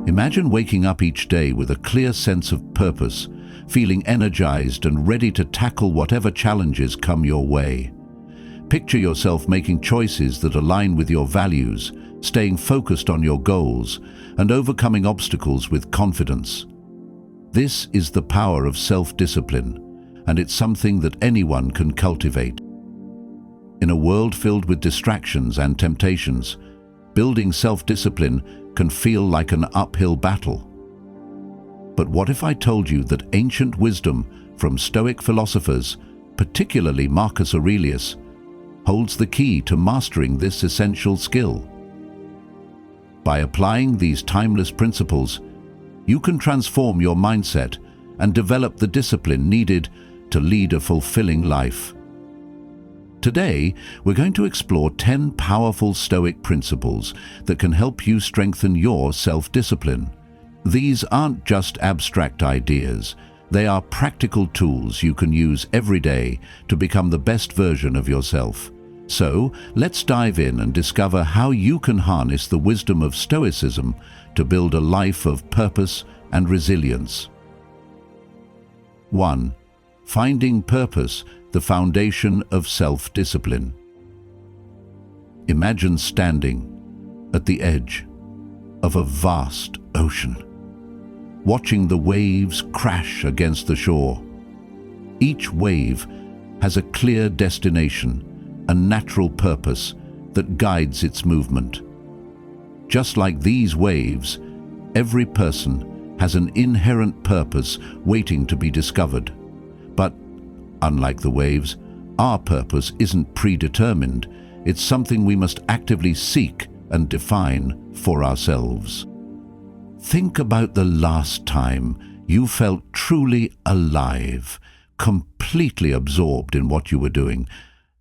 Imagine waking up each day with a clear sense of purpose, feeling energized and ready to tackle whatever challenges come your way. Picture yourself making choices that align with your values, staying focused on your goals, and overcoming obstacles with confidence. This is the power of self-discipline, and it's something that anyone can cultivate. In a world filled with distractions and temptations, building self-discipline can feel like an uphill battle. But what if I told you that ancient wisdom from Stoic philosophers, particularly Marcus Aurelius, holds the key to mastering this essential skill? By applying these timeless principles, you can transform your mindset and develop the discipline needed to lead a fulfilling life. Today, we're going to explore 10 powerful Stoic principles that can help you strengthen your self-discipline. These aren't just abstract ideas. They are practical tools you can use every day to become the best version of yourself. So, let's dive in and discover how you can harness the wisdom of Stoicism to build a life of purpose and resilience. 1. Finding purpose, the foundation of self-discipline. Imagine standing at the edge of a vast ocean, watching the waves crash against the shore. Each wave has a clear destination, a natural purpose that guides its movement. Just like these waves, every person has an inherent purpose waiting to be discovered. But, unlike the waves, our purpose isn't predetermined. It's something we must actively seek and define for ourselves. Think about the last time you felt truly alive, completely absorbed in what you were doing.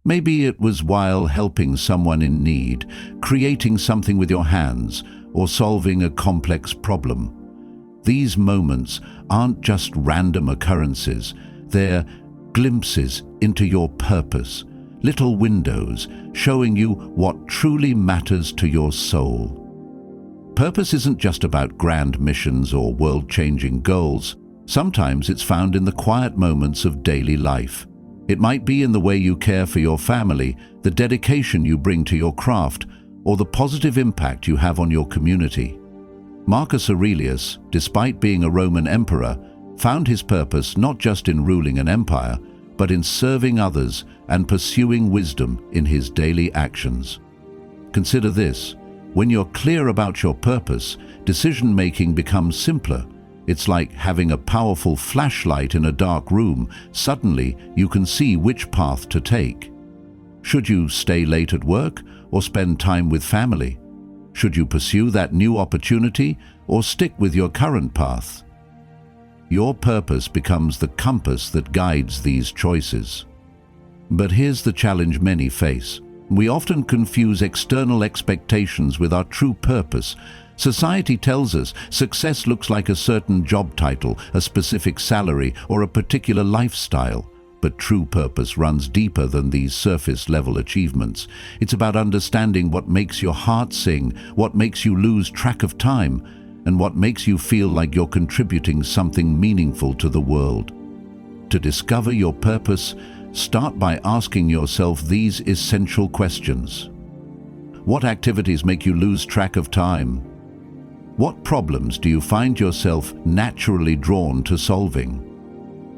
Maybe it was while helping someone in need, creating something with your hands, or solving a complex problem. These moments aren't just random occurrences. They're glimpses into your purpose, little windows showing you what truly matters to your soul. Purpose isn't just about grand missions or world-changing goals. Sometimes it's found in the quiet moments of daily life. It might be in the way you care for your family, the dedication you bring to your craft, or the positive impact you have on your community. Marcus Aurelius, despite being a Roman emperor, found his purpose not just in ruling an empire, but in serving others and pursuing wisdom in his daily actions. Consider this: when you're clear about your purpose, decision-making becomes simpler. It's like having a powerful flashlight in a dark room. Suddenly, you can see which path to take. Should you stay late at work or spend time with family? Should you pursue that new opportunity or stick with your current path? Your purpose becomes the compass that guides these choices. But here's the challenge many face. We often confuse external expectations with our true purpose. Society tells us success looks like a certain job title, a specific salary, or a particular lifestyle. But true purpose runs deeper than these surface-level achievements. It's about understanding what makes your heart sing, what makes you lose track of time, and what makes you feel like you're contributing something meaningful to the world. To discover your purpose, start by asking yourself these essential questions. What activities make you lose track of time? What problems do you find yourself naturally drawn to solving?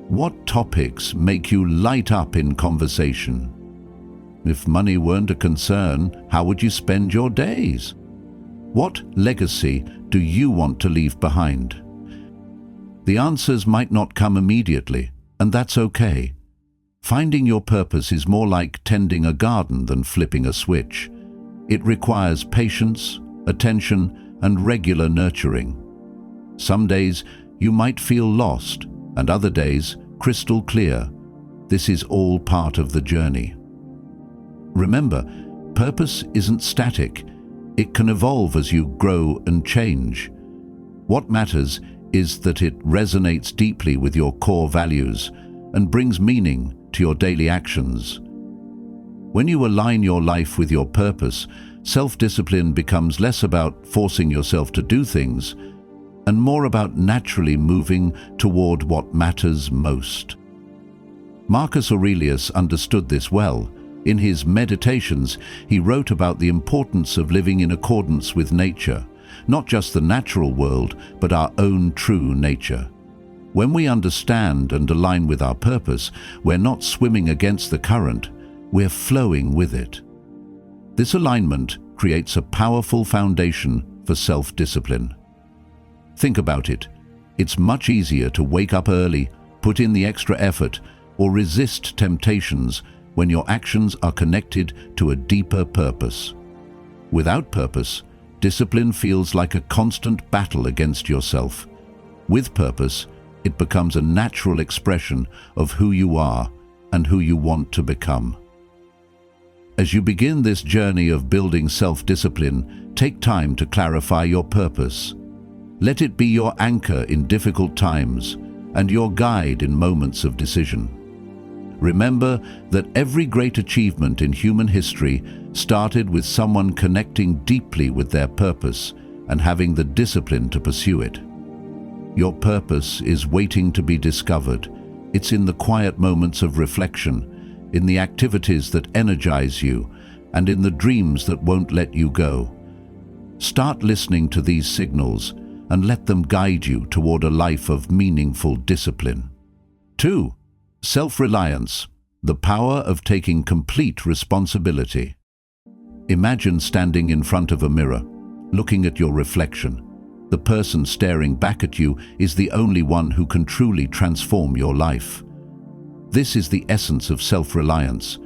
What topics make you light up in conversation? If money weren't a concern, how would you spend your days? What legacy do you want to leave behind? The answers might not come immediately, and that's okay. Finding your purpose is more like tending a garden than flipping a switch. It requires patience, attention, and regular nurturing. Some days you might feel lost, and other days crystal clear. This is all part of the journey. Remember, purpose isn't static. It can evolve as you grow and change. What matters is that it resonates deeply with your core values and brings meaning to your daily actions. When you align your life with your purpose, self-discipline becomes less about forcing yourself to do things and more about naturally moving toward what matters most. Marcus Aurelius understood this well. In his Meditations, he wrote about the importance of living in accordance with nature, not just the natural world, but our own true nature. When we understand and align with our purpose, we're not swimming against the current, we're flowing with it. This alignment creates a powerful foundation for self-discipline. Think about it. It's much easier to wake up early, put in the extra effort, or resist temptations when your actions are connected to a deeper purpose. Without purpose, discipline feels like a constant battle against yourself. With purpose, it becomes a natural expression of who you are and who you want to become. As you begin this journey of building self-discipline, take time to clarify your purpose. Let it be your anchor in difficult times and your guide in moments of decision. Remember that every great achievement in human history started with someone connecting deeply with their purpose and having the discipline to pursue it. Your purpose is waiting to be discovered. It's in the quiet moments of reflection, in the activities that energize you, and in the dreams that won't let you go. Start listening to these signals and let them guide you toward a life of meaningful discipline. 2. Self-reliance, the power of taking complete responsibility. Imagine standing in front of a mirror, looking at your reflection. The person staring back at you is the only one who can truly transform your life. This is the essence of self-reliance,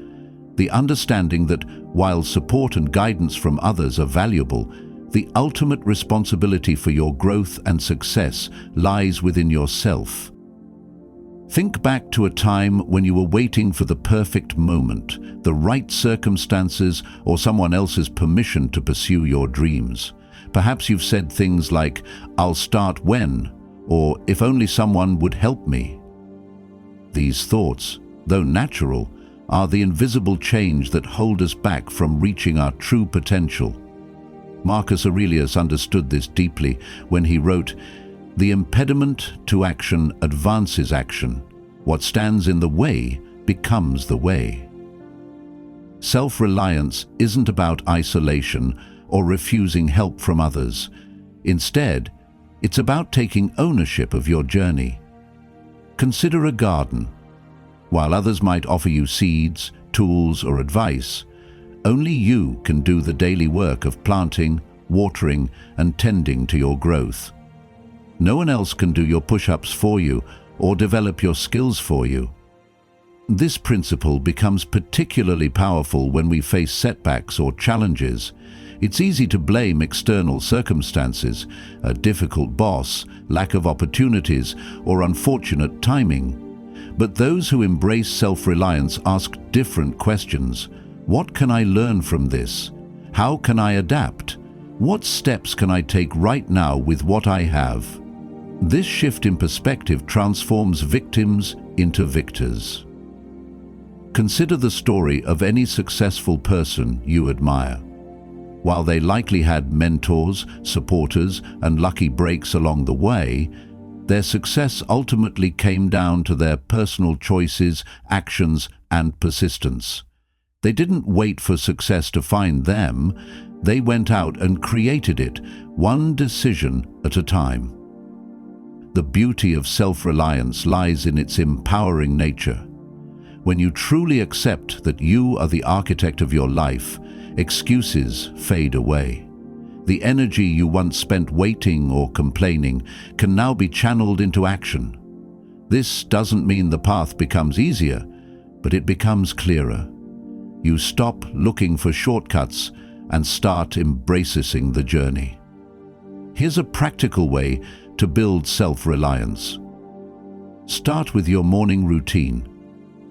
the understanding that while support and guidance from others are valuable, the ultimate responsibility for your growth and success lies within yourself. Think back to a time when you were waiting for the perfect moment, the right circumstances, or someone else's permission to pursue your dreams. Perhaps you've said things like, "I'll start when," or "if only someone would help me." These thoughts, though natural, are the invisible chains that hold us back from reaching our true potential. Marcus Aurelius understood this deeply when he wrote, "The impediment to action advances action. What stands in the way becomes the way." Self-reliance isn't about isolation or refusing help from others. Instead, it's about taking ownership of your journey. Consider a garden. While others might offer you seeds, tools, or advice, only you can do the daily work of planting, watering, and tending to your growth. No one else can do your push-ups for you or develop your skills for you. This principle becomes particularly powerful when we face setbacks or challenges. It's easy to blame external circumstances, a difficult boss, lack of opportunities, or unfortunate timing. But those who embrace self-reliance ask different questions. What can I learn from this? How can I adapt? What steps can I take right now with what I have? This shift in perspective transforms victims into victors. Consider the story of any successful person you admire. While they likely had mentors, supporters, and lucky breaks along the way, their success ultimately came down to their personal choices, actions, and persistence. They didn't wait for success to find them. They went out and created it, one decision at a time. The beauty of self-reliance lies in its empowering nature. When you truly accept that you are the architect of your life, excuses fade away. The energy you once spent waiting or complaining can now be channeled into action. This doesn't mean the path becomes easier, but it becomes clearer. You stop looking for shortcuts and start embracing the journey. Here's a practical way to build self-reliance. Start with your morning routine.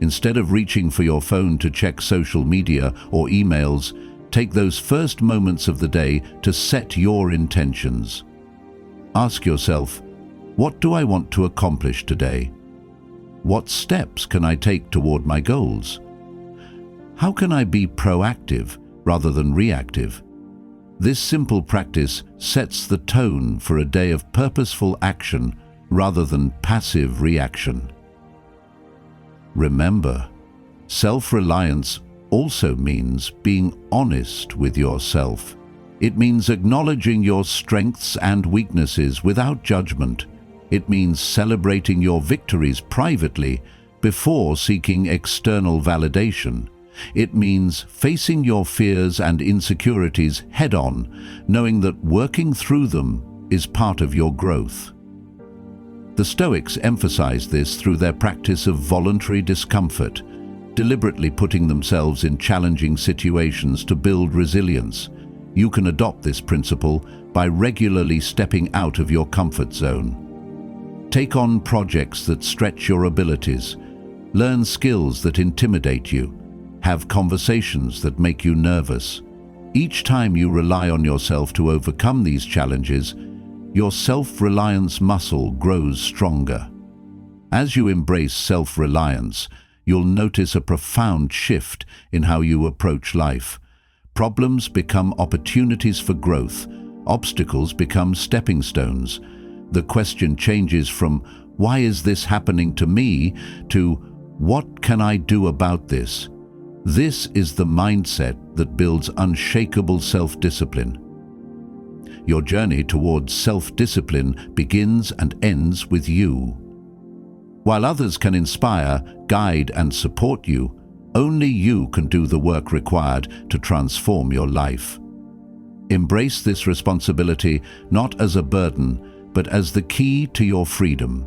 Instead of reaching for your phone to check social media or emails, take those first moments of the day to set your intentions. Ask yourself, what do I want to accomplish today? What steps can I take toward my goals? How can I be proactive rather than reactive? This simple practice sets the tone for a day of purposeful action rather than passive reaction. Remember, self-reliance also means being honest with yourself. It means acknowledging your strengths and weaknesses without judgment. It means celebrating your victories privately before seeking external validation. It means facing your fears and insecurities head-on, knowing that working through them is part of your growth. The Stoics emphasize this through their practice of voluntary discomfort, deliberately putting themselves in challenging situations to build resilience. You can adopt this principle by regularly stepping out of your comfort zone. Take on projects that stretch your abilities. Learn skills that intimidate you. Have conversations that make you nervous. Each time you rely on yourself to overcome these challenges, your self-reliance muscle grows stronger. As you embrace self-reliance, you'll notice a profound shift in how you approach life. Problems become opportunities for growth. Obstacles become stepping stones. The question changes from, "Why is this happening to me?" to, "What can I do about this?" This is the mindset that builds unshakable self-discipline. Your journey towards self-discipline begins and ends with you. While others can inspire, guide, and support you, only you can do the work required to transform your life. Embrace this responsibility not as a burden, but as the key to your freedom.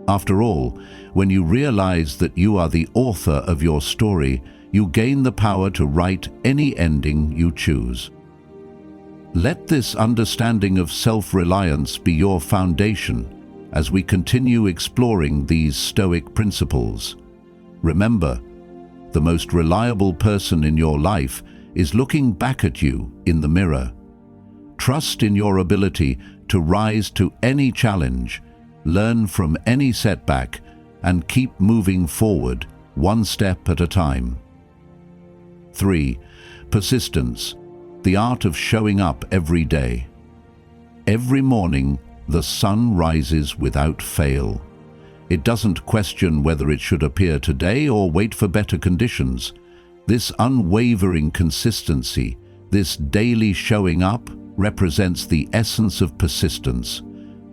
After all, when you realize that you are the author of your story, you gain the power to write any ending you choose. Let this understanding of self-reliance be your foundation as we continue exploring these Stoic principles. Remember, the most reliable person in your life is looking back at you in the mirror. Trust in your ability to rise to any challenge, learn from any setback, and keep moving forward, one step at a time. 3. Persistence, the art of showing up every day. Every morning, the sun rises without fail. It doesn't question whether it should appear today or wait for better conditions. This unwavering consistency, this daily showing up, represents the essence of persistence,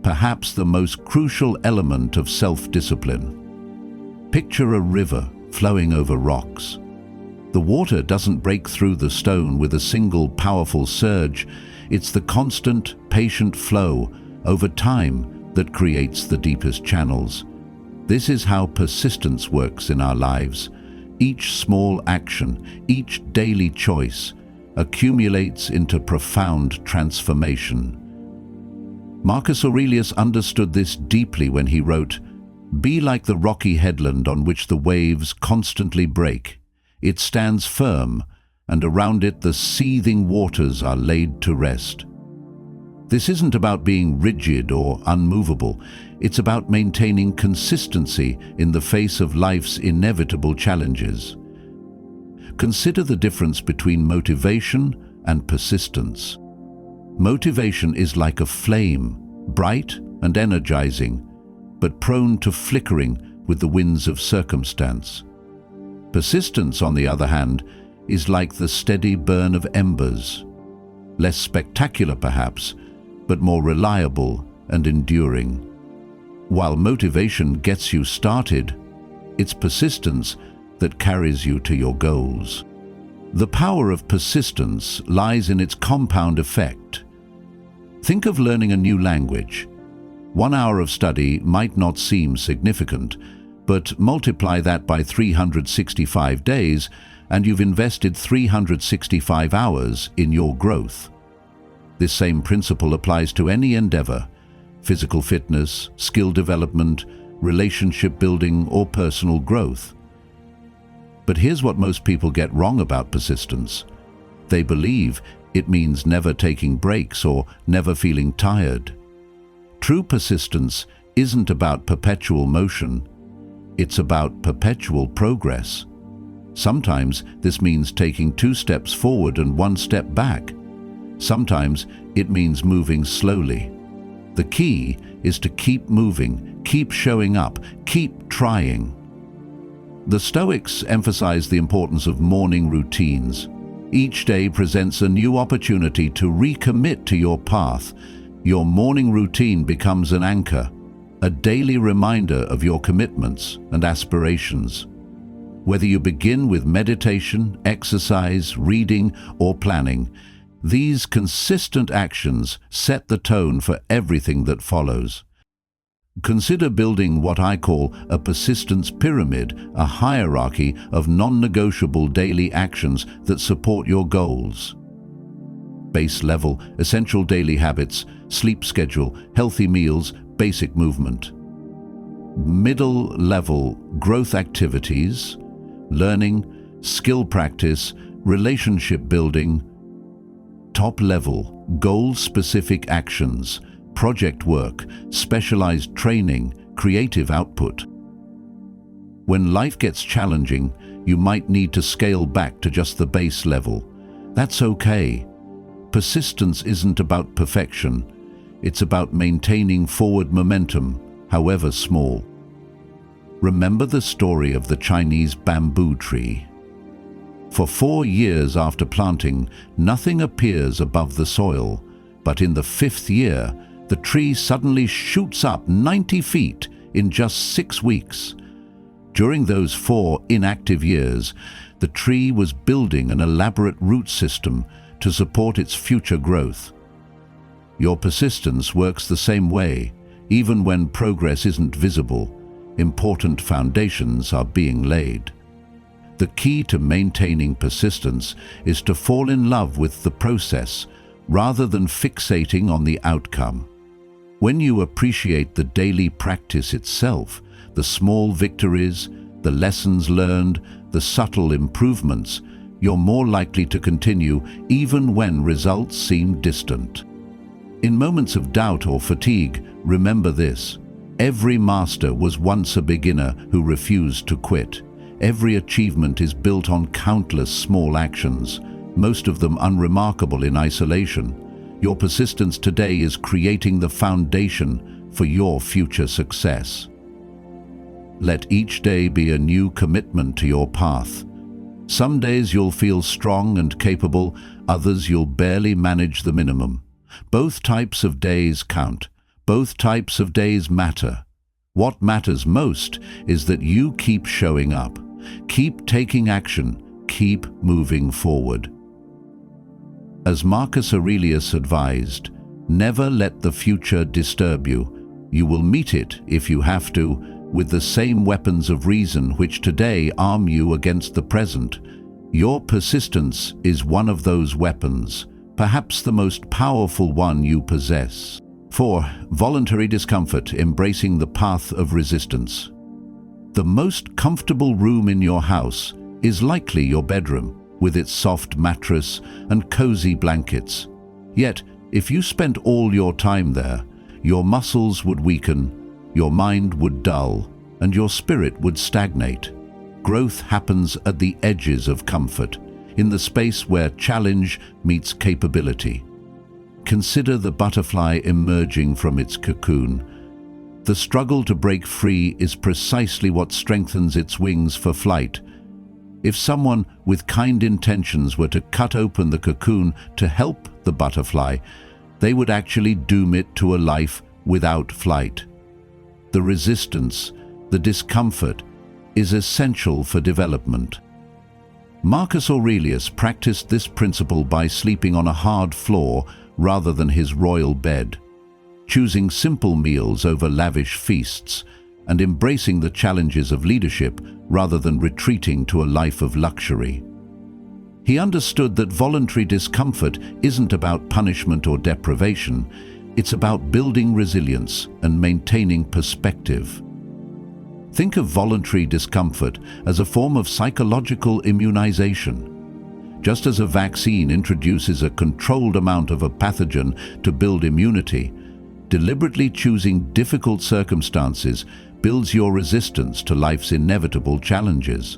perhaps the most crucial element of self-discipline. Picture a river flowing over rocks. The water doesn't break through the stone with a single powerful surge. It's the constant, patient flow over time that creates the deepest channels. This is how persistence works in our lives. Each small action, each daily choice, accumulates into profound transformation. Marcus Aurelius understood this deeply when he wrote, "Be like the rocky headland on which the waves constantly break. It stands firm, and around it the seething waters are laid to rest." This isn't about being rigid or unmovable. It's about maintaining consistency in the face of life's inevitable challenges. Consider the difference between motivation and persistence. Motivation is like a flame, bright and energizing, but prone to flickering with the winds of circumstance. Persistence, on the other hand, is like the steady burn of embers, less spectacular perhaps, but more reliable and enduring. While motivation gets you started, it's persistence that carries you to your goals. The power of persistence lies in its compound effect. Think of learning a new language. 1 hour of study might not seem significant, but multiply that by 365 days and you've invested 365 hours in your growth. This same principle applies to any endeavor: physical fitness, skill development, relationship building, or personal growth. But here's what most people get wrong about persistence. They believe it means never taking breaks or never feeling tired. True persistence isn't about perpetual motion. It's about perpetual progress. Sometimes this means taking 2 steps forward and 1 step back. Sometimes it means moving slowly. The key is to keep moving, keep showing up, keep trying. The Stoics emphasize the importance of morning routines. Each day presents a new opportunity to recommit to your path. Your morning routine becomes an anchor, a daily reminder of your commitments and aspirations. Whether you begin with meditation, exercise, reading, or planning, these consistent actions set the tone for everything that follows. Consider building what I call a persistence pyramid, a hierarchy of non-negotiable daily actions that support your goals. Base level, essential daily habits, sleep schedule, healthy meals, basic movement. Middle level, growth activities, learning, skill practice, relationship building. Top level, goal-specific actions, project work, specialized training, creative output. When life gets challenging, you might need to scale back to just the base level. That's okay. Persistence isn't about perfection. It's about maintaining forward momentum, however small. Remember the story of the Chinese bamboo tree? For 4 years after planting, nothing appears above the soil, but in the 5th year, the tree suddenly shoots up 90 feet in just 6 weeks. During those 4 inactive years, the tree was building an elaborate root system to support its future growth. Your persistence works the same way. Even when progress isn't visible, important foundations are being laid. The key to maintaining persistence is to fall in love with the process rather than fixating on the outcome. When you appreciate the daily practice itself, the small victories, the lessons learned, the subtle improvements, you're more likely to continue even when results seem distant. In moments of doubt or fatigue, remember this: every master was once a beginner who refused to quit. Every achievement is built on countless small actions, most of them unremarkable in isolation. Your persistence today is creating the foundation for your future success. Let each day be a new commitment to your path. Some days you'll feel strong and capable, others you'll barely manage the minimum. Both types of days count. Both types of days matter. What matters most is that you keep showing up. Keep taking action, keep moving forward. As Marcus Aurelius advised, never let the future disturb you. You will meet it, if you have to, with the same weapons of reason which today arm you against the present. Your persistence is one of those weapons, perhaps the most powerful one you possess. 4. Voluntary discomfort, embracing the path of resistance. The most comfortable room in your house is likely your bedroom, with its soft mattress and cozy blankets. Yet, if you spent all your time there, your muscles would weaken, your mind would dull, and your spirit would stagnate. Growth happens at the edges of comfort, in the space where challenge meets capability. Consider the butterfly emerging from its cocoon. The struggle to break free is precisely what strengthens its wings for flight. If someone with kind intentions were to cut open the cocoon to help the butterfly, they would actually doom it to a life without flight. The resistance, the discomfort, is essential for development. Marcus Aurelius practiced this principle by sleeping on a hard floor rather than his royal bed, choosing simple meals over lavish feasts, and embracing the challenges of leadership rather than retreating to a life of luxury. He understood that voluntary discomfort isn't about punishment or deprivation, it's about building resilience and maintaining perspective. Think of voluntary discomfort as a form of psychological immunization. Just as a vaccine introduces a controlled amount of a pathogen to build immunity, deliberately choosing difficult circumstances builds your resistance to life's inevitable challenges.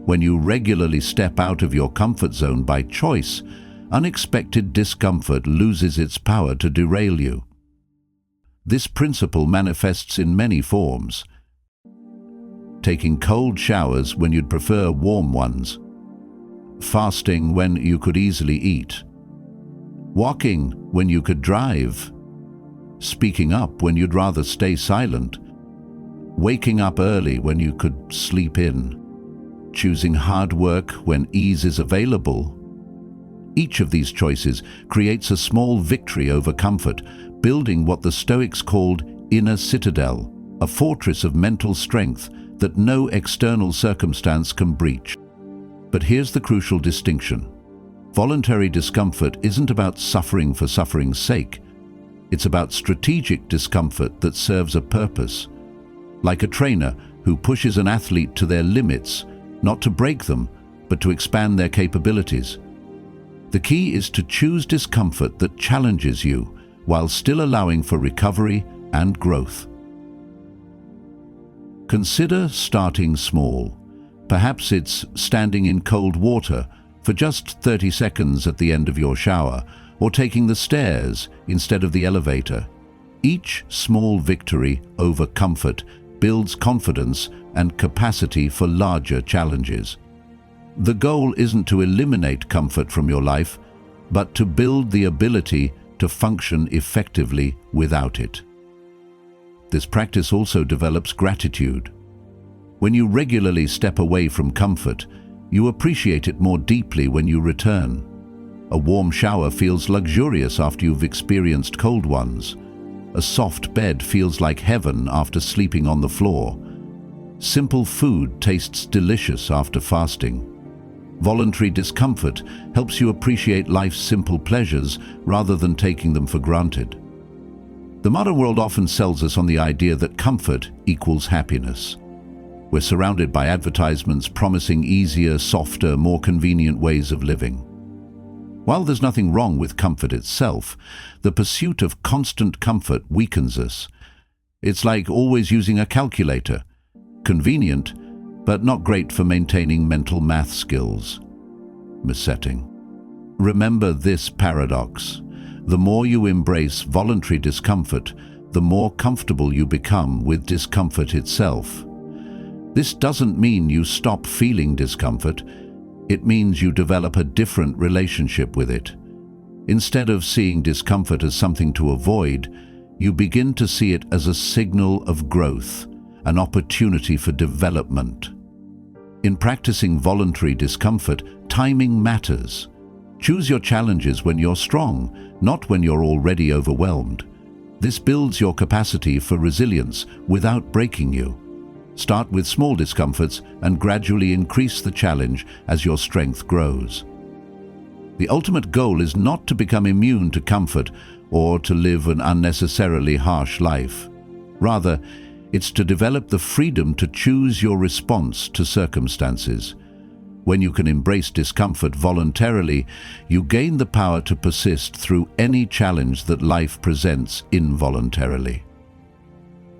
When you regularly step out of your comfort zone by choice, unexpected discomfort loses its power to derail you. This principle manifests in many forms. Taking cold showers when you'd prefer warm ones. Fasting when you could easily eat. Walking when you could drive. Speaking up when you'd rather stay silent. Waking up early when you could sleep in. Choosing hard work when ease is available. Each of these choices creates a small victory over comfort, building what the Stoics called inner citadel, a fortress of mental strength that no external circumstance can breach. But here's the crucial distinction. Voluntary discomfort isn't about suffering for suffering's sake. It's about strategic discomfort that serves a purpose. Like a trainer who pushes an athlete to their limits, not to break them, but to expand their capabilities. The key is to choose discomfort that challenges you while still allowing for recovery and growth. Consider starting small. Perhaps it's standing in cold water for just 30 seconds at the end of your shower, or taking the stairs instead of the elevator. Each small victory over comfort builds confidence and capacity for larger challenges. The goal isn't to eliminate comfort from your life, but to build the ability to function effectively without it. This practice also develops gratitude. When you regularly step away from comfort, you appreciate it more deeply when you return. A warm shower feels luxurious after you've experienced cold ones. A soft bed feels like heaven after sleeping on the floor. Simple food tastes delicious after fasting. Voluntary discomfort helps you appreciate life's simple pleasures rather than taking them for granted. The modern world often sells us on the idea that comfort equals happiness. We're surrounded by advertisements promising easier, softer, more convenient ways of living. While there's nothing wrong with comfort itself, the pursuit of constant comfort weakens us. It's like always using a calculator. Convenient, but not great for maintaining mental math skills. Missetting. Remember this paradox. The more you embrace voluntary discomfort, the more comfortable you become with discomfort itself. This doesn't mean you stop feeling discomfort. It means you develop a different relationship with it. Instead of seeing discomfort as something to avoid, you begin to see it as a signal of growth, an opportunity for development. In practicing voluntary discomfort, timing matters. Choose your challenges when you're strong, not when you're already overwhelmed. This builds your capacity for resilience without breaking you. Start with small discomforts and gradually increase the challenge as your strength grows. The ultimate goal is not to become immune to comfort or to live an unnecessarily harsh life. Rather, it's to develop the freedom to choose your response to circumstances. When you can embrace discomfort voluntarily, you gain the power to persist through any challenge that life presents involuntarily.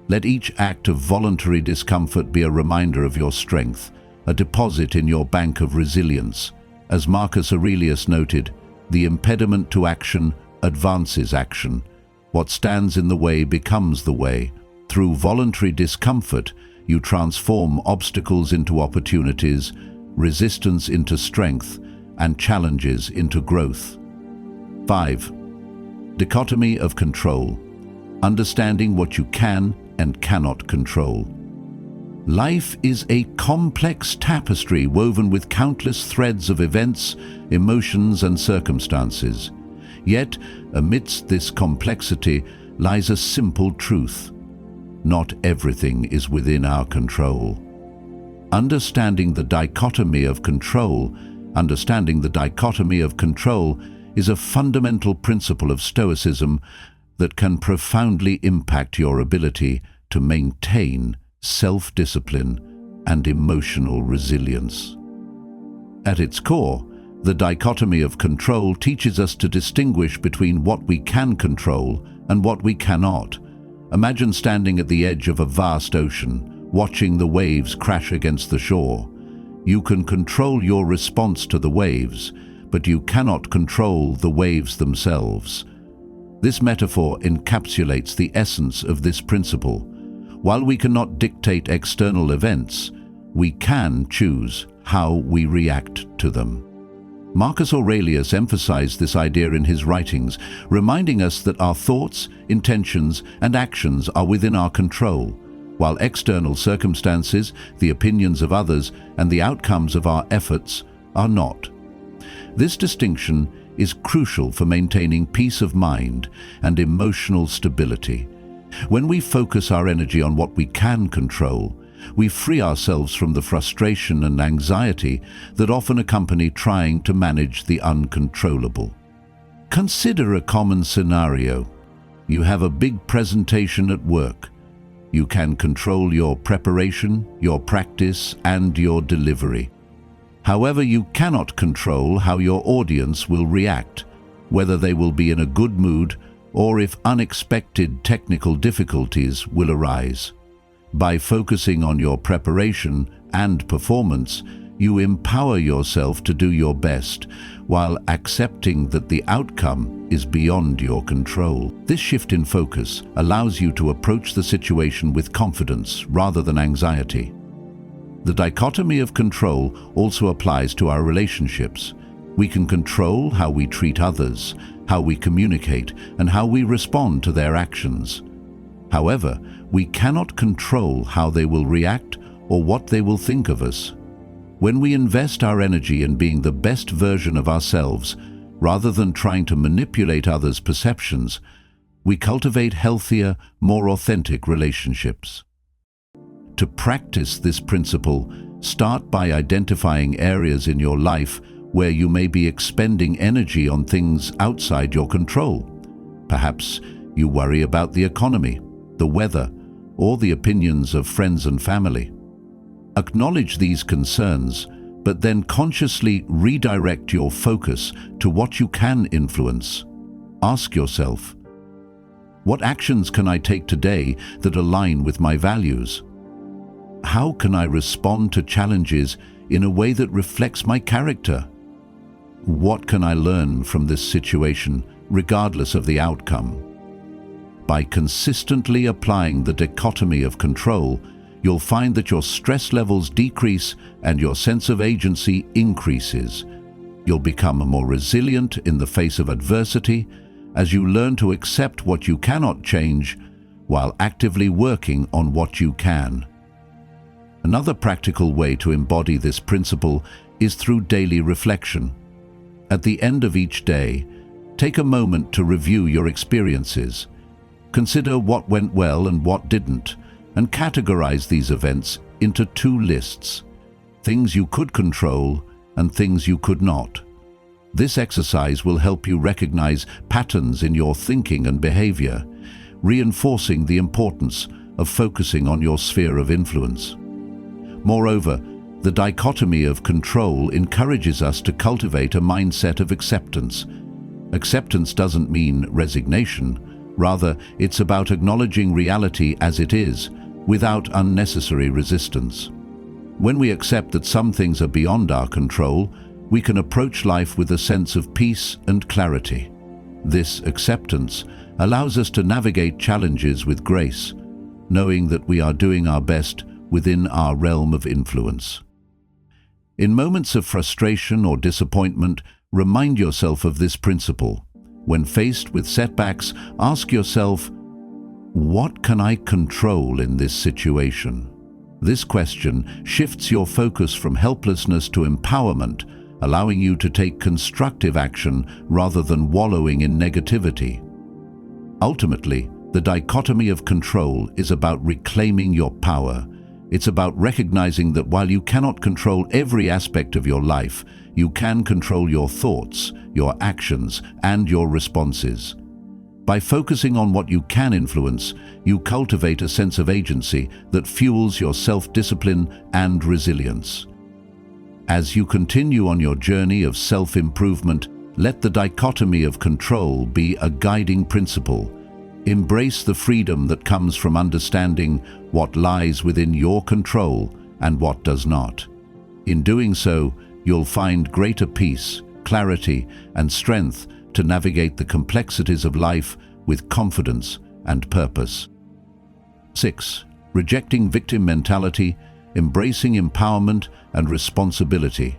Let each act of voluntary discomfort be a reminder of your strength, a deposit in your bank of resilience. As Marcus Aurelius noted, the impediment to action advances action. What stands in the way becomes the way. Through voluntary discomfort, you transform obstacles into opportunities, resistance into strength, and challenges into growth. 5. Dichotomy of control. Understanding what you can and cannot control. Life is a complex tapestry woven with countless threads of events, emotions, and circumstances. Yet, amidst this complexity lies a simple truth. Not everything is within our control. Understanding the dichotomy of control is a fundamental principle of Stoicism that can profoundly impact your ability to maintain self-discipline and emotional resilience. At its core, the dichotomy of control teaches us to distinguish between what we can control and what we cannot. Imagine standing at the edge of a vast ocean, watching the waves crash against the shore. You can control your response to the waves, but you cannot control the waves themselves. This metaphor encapsulates the essence of this principle. While we cannot dictate external events, we can choose how we react to them. Marcus Aurelius emphasized this idea in his writings, reminding us that our thoughts, intentions, and actions are within our control, while external circumstances, the opinions of others, and the outcomes of our efforts are not. This distinction is crucial for maintaining peace of mind and emotional stability. When we focus our energy on what we can control, we free ourselves from the frustration and anxiety that often accompany trying to manage the uncontrollable. Consider a common scenario. You have a big presentation at work. You can control your preparation, your practice, and your delivery. However, you cannot control how your audience will react, whether they will be in a good mood or if unexpected technical difficulties will arise. By focusing on your preparation and performance, you empower yourself to do your best while accepting that the outcome is beyond your control. This shift in focus allows you to approach the situation with confidence rather than anxiety. The dichotomy of control also applies to our relationships. We can control how we treat others, how we communicate, and how we respond to their actions. However, we cannot control how they will react or what they will think of us. When we invest our energy in being the best version of ourselves, rather than trying to manipulate others' perceptions, we cultivate healthier, more authentic relationships. To practice this principle, start by identifying areas in your life where you may be expending energy on things outside your control. Perhaps you worry about the economy, the weather, or the opinions of friends and family. Acknowledge these concerns, but then consciously redirect your focus to what you can influence. Ask yourself, what actions can I take today that align with my values? How can I respond to challenges in a way that reflects my character? What can I learn from this situation, regardless of the outcome? By consistently applying the dichotomy of control, you'll find that your stress levels decrease and your sense of agency increases. You'll become more resilient in the face of adversity as you learn to accept what you cannot change while actively working on what you can. Another practical way to embody this principle is through daily reflection. At the end of each day, take a moment to review your experiences. Consider what went well and what didn't, and categorize these events into two lists: things you could control and things you could not. This exercise will help you recognize patterns in your thinking and behavior, reinforcing the importance of focusing on your sphere of influence. Moreover, the dichotomy of control encourages us to cultivate a mindset of acceptance. Acceptance doesn't mean resignation. Rather, it's about acknowledging reality as it is, without unnecessary resistance. When we accept that some things are beyond our control, we can approach life with a sense of peace and clarity. This acceptance allows us to navigate challenges with grace, knowing that we are doing our best within our realm of influence. In moments of frustration or disappointment, remind yourself of this principle. When faced with setbacks, ask yourself, what can I control in this situation? This question shifts your focus from helplessness to empowerment, allowing you to take constructive action rather than wallowing in negativity. Ultimately, the dichotomy of control is about reclaiming your power. It's about recognizing that while you cannot control every aspect of your life, you can control your thoughts, your actions, and your responses. By focusing on what you can influence, you cultivate a sense of agency that fuels your self-discipline and resilience. As you continue on your journey of self-improvement, let the dichotomy of control be a guiding principle. Embrace the freedom that comes from understanding what lies within your control and what does not. In doing so, you'll find greater peace, clarity and strength to navigate the complexities of life with confidence and purpose. 6. Rejecting victim mentality, embracing empowerment and responsibility.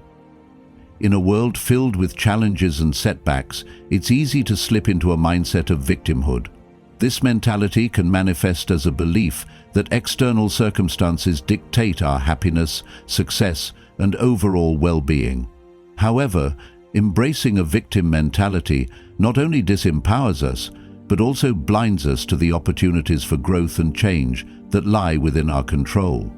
In a world filled with challenges and setbacks, it's easy to slip into a mindset of victimhood. This mentality can manifest as a belief that external circumstances dictate our happiness, success, and overall well-being. However, embracing a victim mentality not only disempowers us, but also blinds us to the opportunities for growth and change that lie within our control.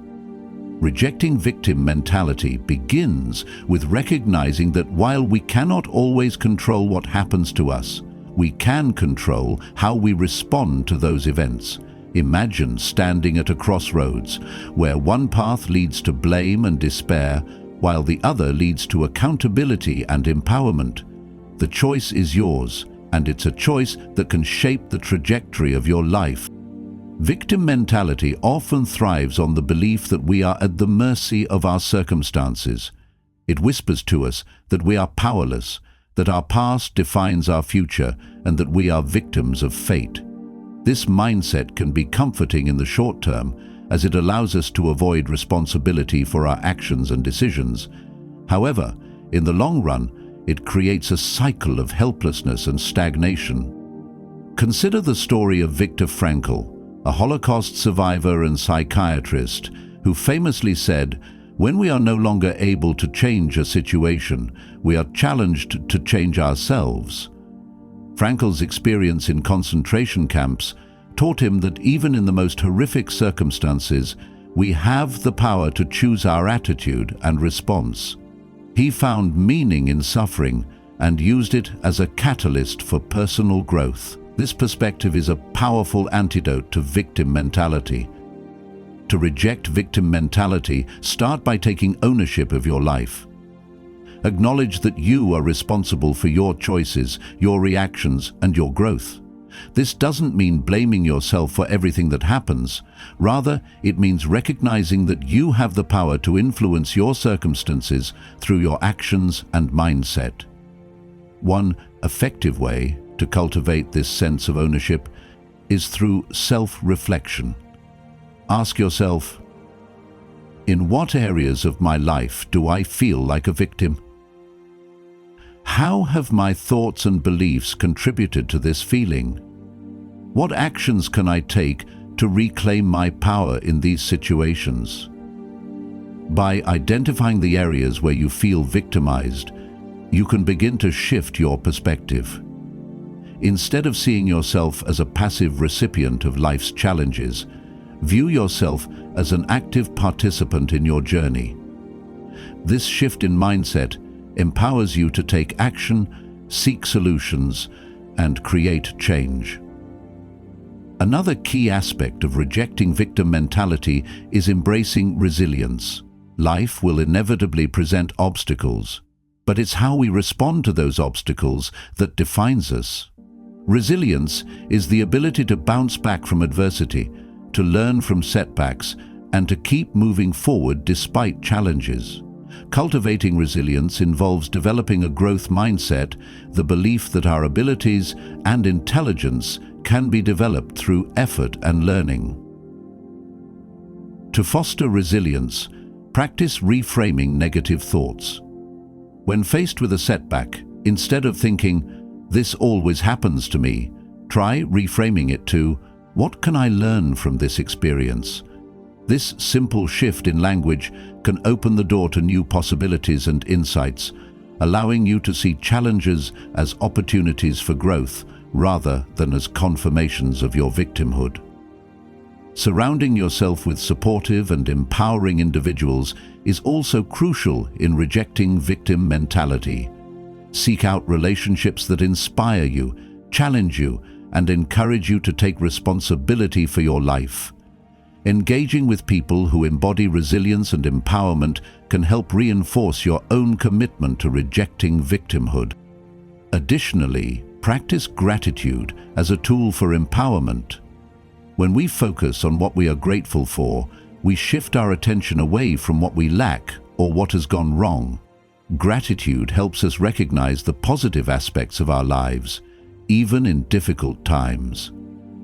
Rejecting victim mentality begins with recognizing that while we cannot always control what happens to us, we can control how we respond to those events. Imagine standing at a crossroads where one path leads to blame and despair, while the other leads to accountability and empowerment. The choice is yours, and it's a choice that can shape the trajectory of your life. Victim mentality often thrives on the belief that we are at the mercy of our circumstances. It whispers to us that we are powerless, that our past defines our future, and that we are victims of fate. This mindset can be comforting in the short term, as it allows us to avoid responsibility for our actions and decisions. However, in the long run, it creates a cycle of helplessness and stagnation. Consider the story of Viktor Frankl, a Holocaust survivor and psychiatrist, who famously said, "When we are no longer able to change a situation, we are challenged to change ourselves." Frankl's experience in concentration camps taught him that even in the most horrific circumstances, we have the power to choose our attitude and response. He found meaning in suffering and used it as a catalyst for personal growth. This perspective is a powerful antidote to victim mentality. To reject victim mentality, start by taking ownership of your life. Acknowledge that you are responsible for your choices, your reactions, and your growth. This doesn't mean blaming yourself for everything that happens. Rather, it means recognizing that you have the power to influence your circumstances through your actions and mindset. One effective way to cultivate this sense of ownership is through self-reflection. Ask yourself, in what areas of my life do I feel like a victim? How have my thoughts and beliefs contributed to this feeling? What actions can I take to reclaim my power in these situations? By identifying the areas where you feel victimized, you can begin to shift your perspective. Instead of seeing yourself as a passive recipient of life's challenges, view yourself as an active participant in your journey. This shift in mindset empowers you to take action, seek solutions, and create change. Another key aspect of rejecting victim mentality is embracing resilience. Life will inevitably present obstacles, but it's how we respond to those obstacles that defines us. Resilience is the ability to bounce back from adversity, to learn from setbacks, and to keep moving forward despite challenges. Cultivating resilience involves developing a growth mindset, the belief that our abilities and intelligence can be developed through effort and learning. To foster resilience, practice reframing negative thoughts. When faced with a setback, instead of thinking, "This always happens to me," try reframing it to, "What can I learn from this experience?" This simple shift in language can open the door to new possibilities and insights, allowing you to see challenges as opportunities for growth rather than as confirmations of your victimhood. Surrounding yourself with supportive and empowering individuals is also crucial in rejecting victim mentality. Seek out relationships that inspire you, challenge you, and encourage you to take responsibility for your life. Engaging with people who embody resilience and empowerment can help reinforce your own commitment to rejecting victimhood. Additionally, practice gratitude as a tool for empowerment. When we focus on what we are grateful for, we shift our attention away from what we lack or what has gone wrong. Gratitude helps us recognize the positive aspects of our lives, even in difficult times.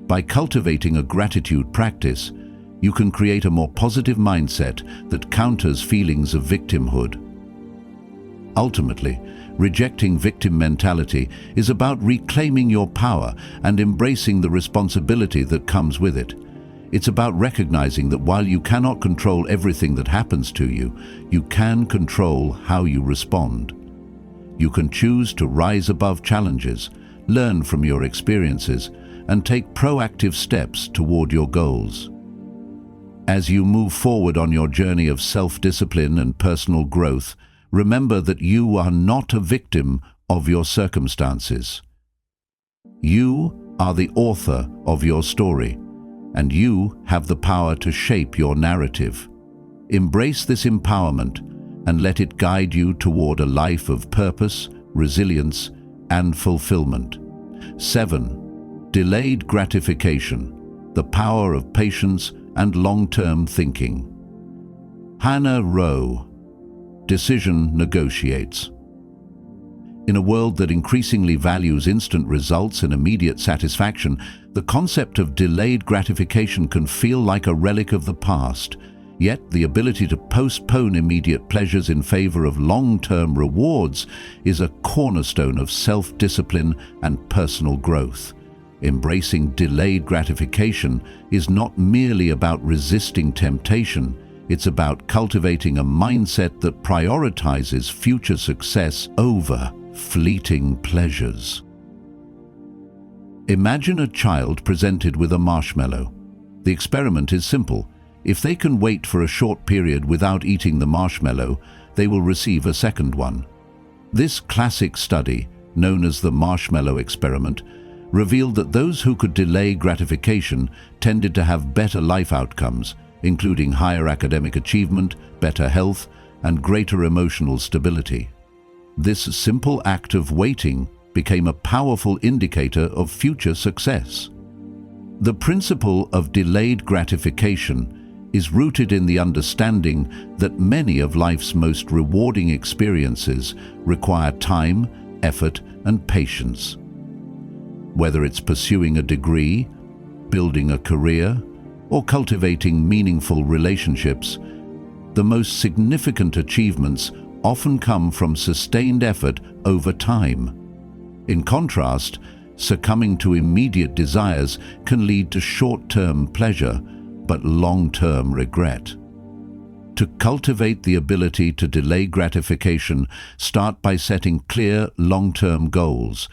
By cultivating a gratitude practice, you can create a more positive mindset that counters feelings of victimhood. Ultimately, rejecting victim mentality is about reclaiming your power and embracing the responsibility that comes with it. It's about recognizing that while you cannot control everything that happens to you, you can control how you respond. You can choose to rise above challenges, learn from your experiences, and take proactive steps toward your goals. As you move forward on your journey of self-discipline and personal growth, remember that you are not a victim of your circumstances. You are the author of your story, and you have the power to shape your narrative. Embrace this empowerment and let it guide you toward a life of purpose, resilience, and fulfillment. 7. Delayed gratification, the power of patience and long-term thinking. Hannah Rowe, Decision Negotiates. In a world that increasingly values instant results and immediate satisfaction, the concept of delayed gratification can feel like a relic of the past. Yet the ability to postpone immediate pleasures in favor of long-term rewards is a cornerstone of self-discipline and personal growth. Embracing delayed gratification is not merely about resisting temptation, it's about cultivating a mindset that prioritizes future success over fleeting pleasures. Imagine a child presented with a marshmallow. The experiment is simple. If they can wait for a short period without eating the marshmallow, they will receive a second one. This classic study, known as the marshmallow experiment, revealed that those who could delay gratification tended to have better life outcomes, including higher academic achievement, better health, and greater emotional stability. This simple act of waiting became a powerful indicator of future success. The principle of delayed gratification is rooted in the understanding that many of life's most rewarding experiences require time, effort, and patience. Whether it's pursuing a degree, building a career, or cultivating meaningful relationships, the most significant achievements often come from sustained effort over time. In contrast, succumbing to immediate desires can lead to short-term pleasure, but long-term regret. To cultivate the ability to delay gratification, start by setting clear, long-term goals.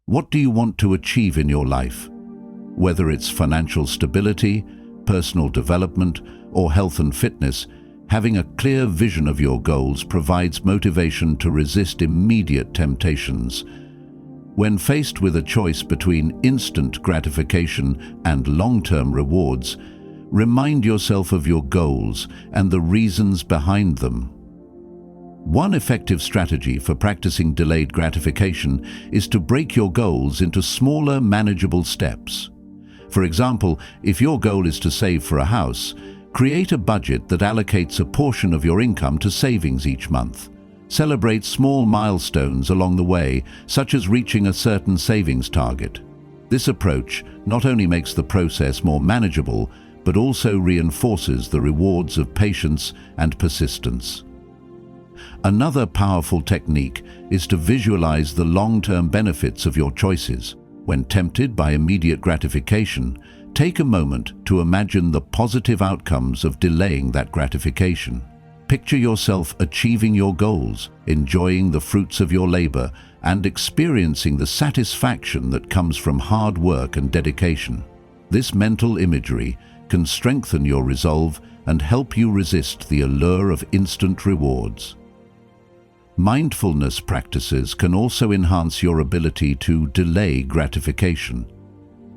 What do you want to achieve in your life? Whether it's financial stability, personal development, or health and fitness, having a clear vision of your goals provides motivation to resist immediate temptations. When faced with a choice between instant gratification and long-term rewards, remind yourself of your goals and the reasons behind them. One effective strategy for practicing delayed gratification is to break your goals into smaller, manageable steps. For example, if your goal is to save for a house, create a budget that allocates a portion of your income to savings each month. Celebrate small milestones along the way, such as reaching a certain savings target. This approach not only makes the process more manageable, but also reinforces the rewards of patience and persistence. Another powerful technique is to visualize the long-term benefits of your choices. When tempted by immediate gratification, take a moment to imagine the positive outcomes of delaying that gratification. Picture yourself achieving your goals, enjoying the fruits of your labor, and experiencing the satisfaction that comes from hard work and dedication. This mental imagery can strengthen your resolve and help you resist the allure of instant rewards. Mindfulness practices can also enhance your ability to delay gratification.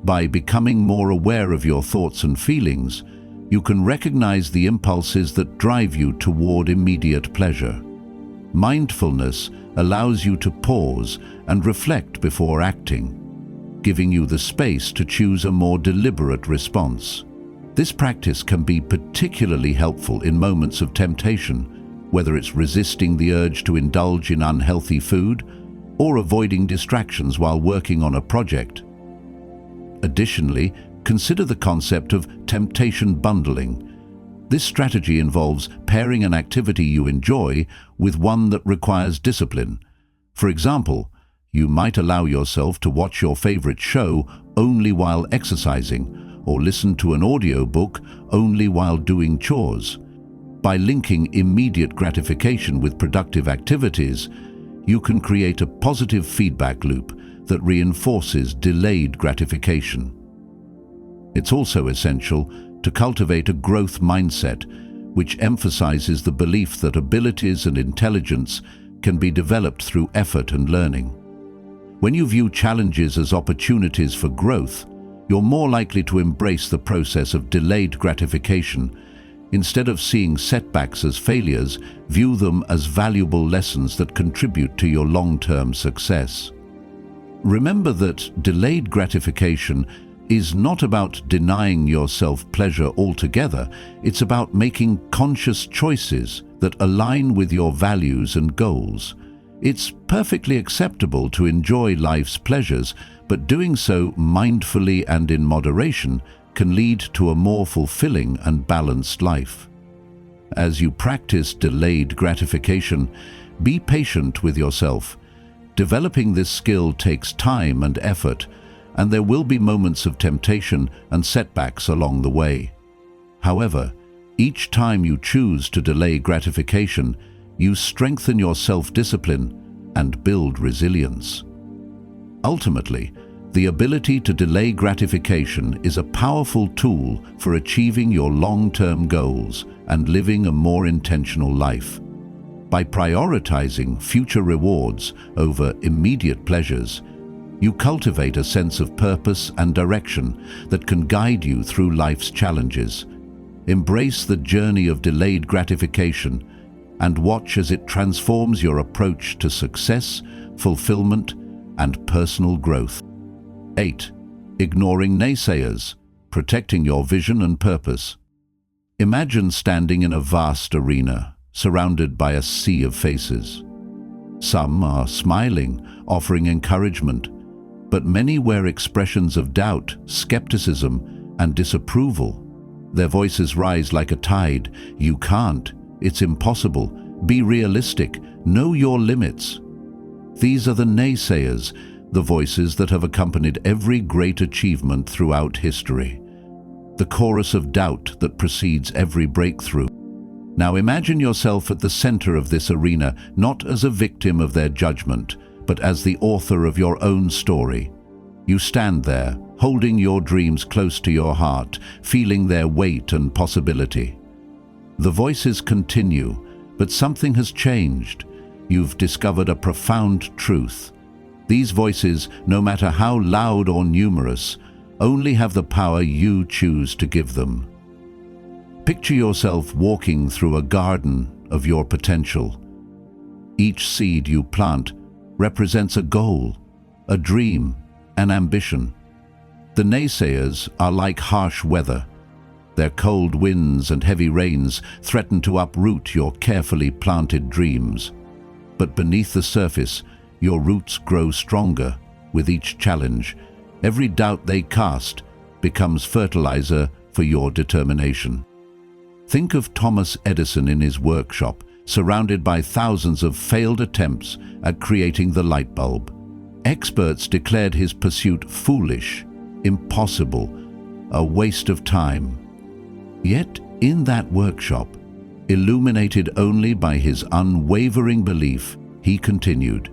By becoming more aware of your thoughts and feelings, you can recognize the impulses that drive you toward immediate pleasure. Mindfulness allows you to pause and reflect before acting, giving you the space to choose a more deliberate response. This practice can be particularly helpful in moments of temptation, whether it's resisting the urge to indulge in unhealthy food or avoiding distractions while working on a project. Additionally, consider the concept of temptation bundling. This strategy involves pairing an activity you enjoy with one that requires discipline. For example, you might allow yourself to watch your favorite show only while exercising, or listen to an audiobook only while doing chores. By linking immediate gratification with productive activities, you can create a positive feedback loop that reinforces delayed gratification. It's also essential to cultivate a growth mindset, which emphasizes the belief that abilities and intelligence can be developed through effort and learning. When you view challenges as opportunities for growth, you're more likely to embrace the process of delayed gratification. Instead of seeing setbacks as failures, view them as valuable lessons that contribute to your long-term success. Remember that delayed gratification is not about denying yourself pleasure altogether. It's about making conscious choices that align with your values and goals. It's perfectly acceptable to enjoy life's pleasures, but doing so mindfully and in moderation can lead to a more fulfilling and balanced life. As you practice delayed gratification, be patient with yourself. Developing this skill takes time and effort, and there will be moments of temptation and setbacks along the way. However, each time you choose to delay gratification, you strengthen your self-discipline and build resilience. Ultimately, the ability to delay gratification is a powerful tool for achieving your long-term goals and living a more intentional life. By prioritizing future rewards over immediate pleasures, you cultivate a sense of purpose and direction that can guide you through life's challenges. Embrace the journey of delayed gratification and watch as it transforms your approach to success, fulfillment, and personal growth. 8. Ignoring naysayers, protecting your vision and purpose. Imagine standing in a vast arena, surrounded by a sea of faces. Some are smiling, offering encouragement, but many wear expressions of doubt, skepticism, and disapproval. Their voices rise like a tide. You can't. It's impossible. Be realistic. Know your limits. These are the naysayers, the voices that have accompanied every great achievement throughout history. The chorus of doubt that precedes every breakthrough. Now imagine yourself at the center of this arena, not as a victim of their judgment, but as the author of your own story. You stand there, holding your dreams close to your heart, feeling their weight and possibility. The voices continue, but something has changed. You've discovered a profound truth. These voices, no matter how loud or numerous, only have the power you choose to give them. Picture yourself walking through a garden of your potential. Each seed you plant represents a goal, a dream, an ambition. The naysayers are like harsh weather. Their cold winds and heavy rains threaten to uproot your carefully planted dreams. But beneath the surface, your roots grow stronger with each challenge. Every doubt they cast becomes fertilizer for your determination. Think of Thomas Edison in his workshop, surrounded by thousands of failed attempts at creating the light bulb. Experts declared his pursuit foolish, impossible, a waste of time. Yet, in that workshop, illuminated only by his unwavering belief, he continued.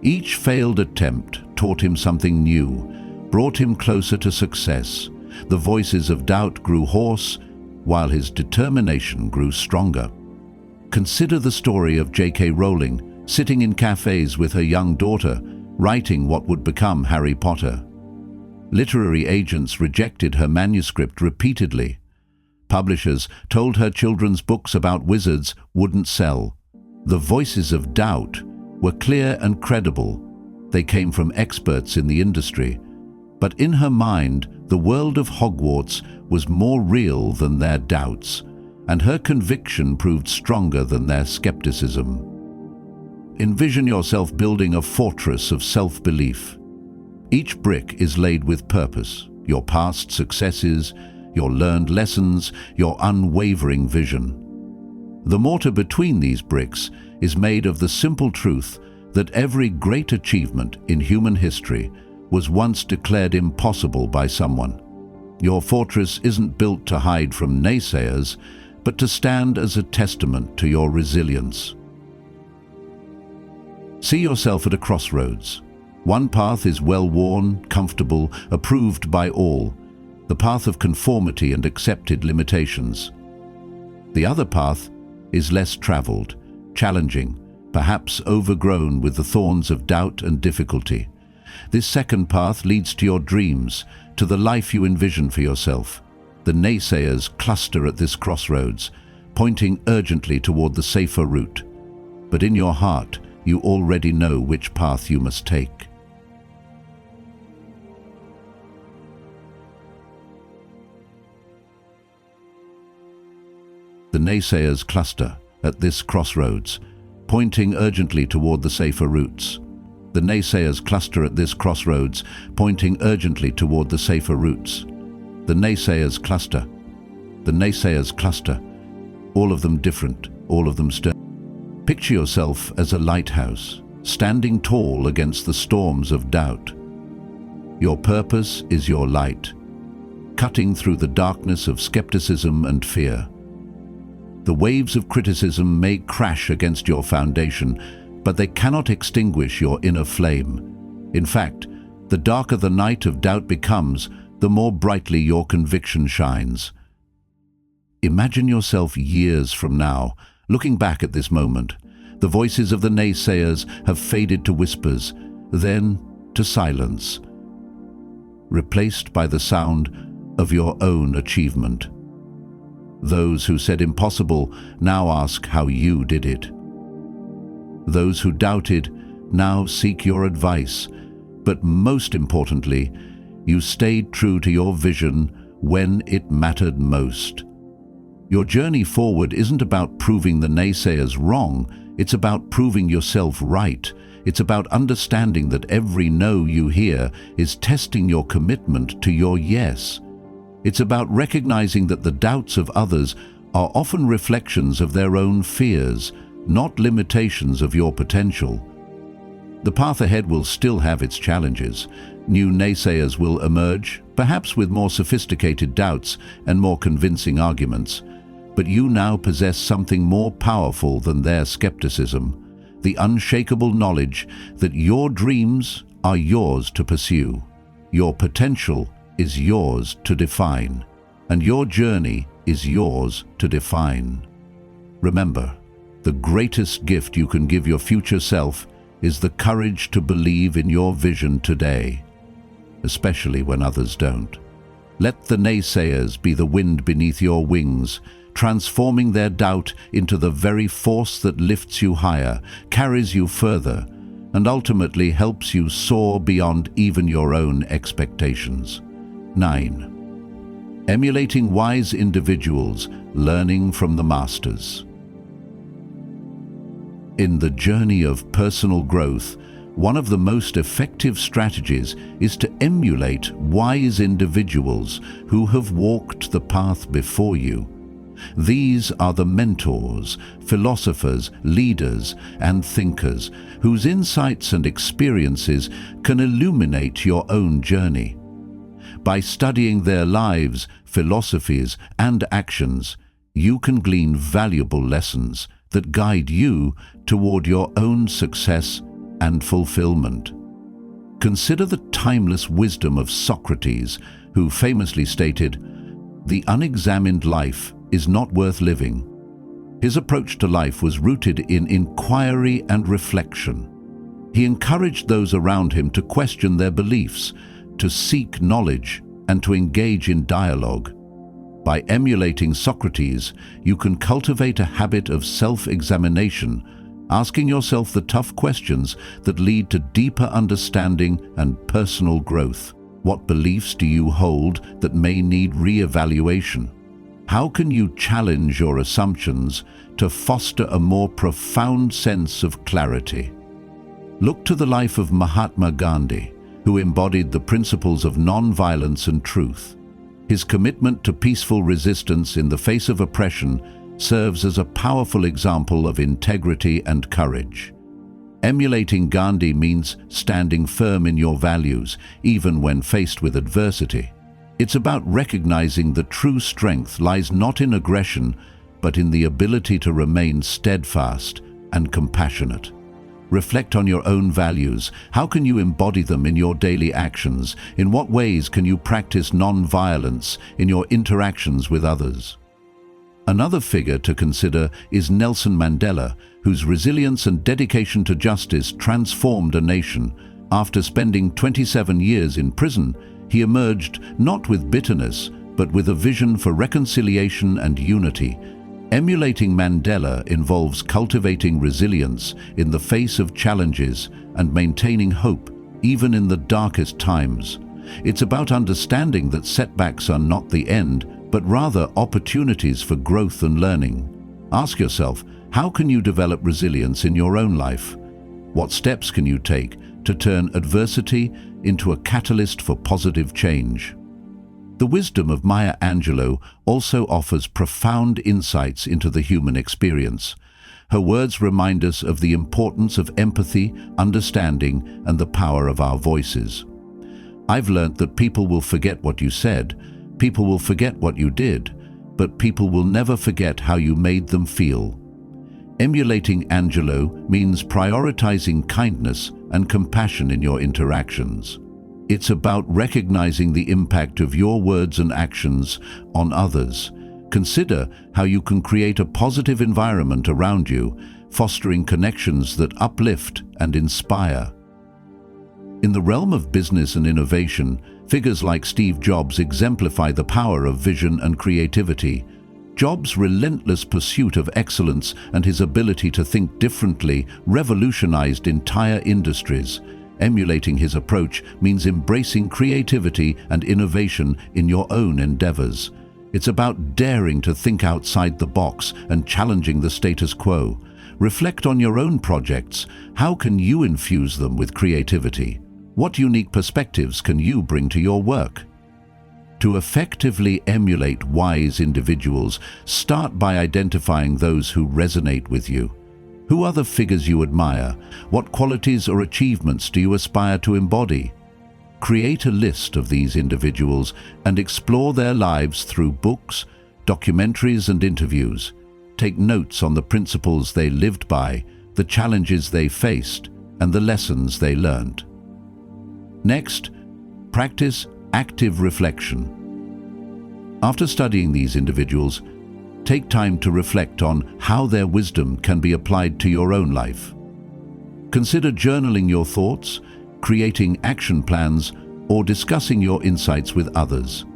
Each failed attempt taught him something new, brought him closer to success. The voices of doubt grew hoarse, while his determination grew stronger. Consider the story of J.K. Rowling, sitting in cafes with her young daughter, writing what would become Harry Potter. Literary agents rejected her manuscript repeatedly. Publishers told her children's books about wizards wouldn't sell. The voices of doubt were clear and credible. They came from experts in the industry. But in her mind, the world of Hogwarts was more real than their doubts, and her conviction proved stronger than their skepticism. Envision yourself building a fortress of self-belief. Each brick is laid with purpose, your past successes, your learned lessons, your unwavering vision. The mortar between these bricks is made of the simple truth that every great achievement in human history was once declared impossible by someone. Your fortress isn't built to hide from naysayers, but to stand as a testament to your resilience. See yourself at a crossroads. One path is well-worn, comfortable, approved by all, the path of conformity and accepted limitations. The other path is less traveled, challenging, perhaps overgrown with the thorns of doubt and difficulty. This second path leads to your dreams, to the life you envision for yourself. The naysayers cluster at this crossroads, pointing urgently toward the safer route. But in your heart, you already know which path you must take. The naysayers cluster at this crossroads, pointing urgently toward the safer routes. The naysayers cluster at this crossroads, pointing urgently toward the safer routes. The naysayers cluster. The naysayers cluster. All of them different, all of them stern. Picture yourself as a lighthouse, standing tall against the storms of doubt. Your purpose is your light, cutting through the darkness of skepticism and fear. The waves of criticism may crash against your foundation, but they cannot extinguish your inner flame. In fact, the darker the night of doubt becomes, the more brightly your conviction shines. Imagine yourself years from now, looking back at this moment. The voices of the naysayers have faded to whispers, then to silence, replaced by the sound of your own achievement. Those who said impossible now ask how you did it. Those who doubted now seek your advice, but most importantly, you stayed true to your vision when it mattered most. Your journey forward isn't about proving the naysayers wrong, it's about proving yourself right. It's about understanding that every no you hear is testing your commitment to your yes. It's about recognizing that the doubts of others are often reflections of their own fears, not limitations of your potential. The path ahead will still have its challenges. New naysayers will emerge, perhaps with more sophisticated doubts and more convincing arguments. But you now possess something more powerful than their skepticism, the unshakable knowledge that your dreams are yours to pursue, your potential is yours to define, and your journey is yours to define. Remember, the greatest gift you can give your future self is the courage to believe in your vision today, especially when others don't. Let the naysayers be the wind beneath your wings, transforming their doubt into the very force that lifts you higher, carries you further, and ultimately helps you soar beyond even your own expectations. 9. Emulating wise individuals, learning from the masters. In the journey of personal growth, one of the most effective strategies is to emulate wise individuals who have walked the path before you. These are the mentors, philosophers, leaders, and thinkers whose insights and experiences can illuminate your own journey. By studying their lives, philosophies, and actions, you can glean valuable lessons that guide you toward your own success and fulfillment. Consider the timeless wisdom of Socrates, who famously stated, "The unexamined life is not worth living." His approach to life was rooted in inquiry and reflection. He encouraged those around him to question their beliefs, to seek knowledge, and to engage in dialogue. By emulating Socrates, you can cultivate a habit of self-examination, asking yourself the tough questions that lead to deeper understanding and personal growth. What beliefs do you hold that may need re-evaluation? How can you challenge your assumptions to foster a more profound sense of clarity? Look to the life of Mahatma Gandhi, who embodied the principles of non-violence and truth. His commitment to peaceful resistance in the face of oppression serves as a powerful example of integrity and courage. Emulating Gandhi means standing firm in your values, even when faced with adversity. It's about recognizing that true strength lies not in aggression, but in the ability to remain steadfast and compassionate. Reflect on your own values. How can you embody them in your daily actions? In what ways can you practice non-violence in your interactions with others? Another figure to consider is Nelson Mandela, whose resilience and dedication to justice transformed a nation. After spending 27 years in prison, he emerged not with bitterness, but with a vision for reconciliation and unity. Emulating Mandela involves cultivating resilience in the face of challenges and maintaining hope, even in the darkest times. It's about understanding that setbacks are not the end, but rather opportunities for growth and learning. Ask yourself, how can you develop resilience in your own life? What steps can you take to turn adversity into a catalyst for positive change? The wisdom of Maya Angelou also offers profound insights into the human experience. Her words remind us of the importance of empathy, understanding, and the power of our voices. I've learnt that people will forget what you said, people will forget what you did, but people will never forget how you made them feel. Emulating Angelou means prioritizing kindness and compassion in your interactions. It's about recognizing the impact of your words and actions on others. Consider how you can create a positive environment around you, fostering connections that uplift and inspire. In the realm of business and innovation, figures like Steve Jobs exemplify the power of vision and creativity. Jobs' relentless pursuit of excellence and his ability to think differently revolutionized entire industries. Emulating his approach means embracing creativity and innovation in your own endeavors. It's about daring to think outside the box and challenging the status quo. Reflect on your own projects. How can you infuse them with creativity? What unique perspectives can you bring to your work? To effectively emulate wise individuals, start by identifying those who resonate with you. Who are the figures you admire? What qualities or achievements do you aspire to embody? Create a list of these individuals and explore their lives through books, documentaries, and interviews. Take notes on the principles they lived by, the challenges they faced, and the lessons they learned. Next, practice active reflection. After studying these individuals, take time to reflect on how their wisdom can be applied to your own life. Consider journaling your thoughts, creating action plans, or discussing your insights with others.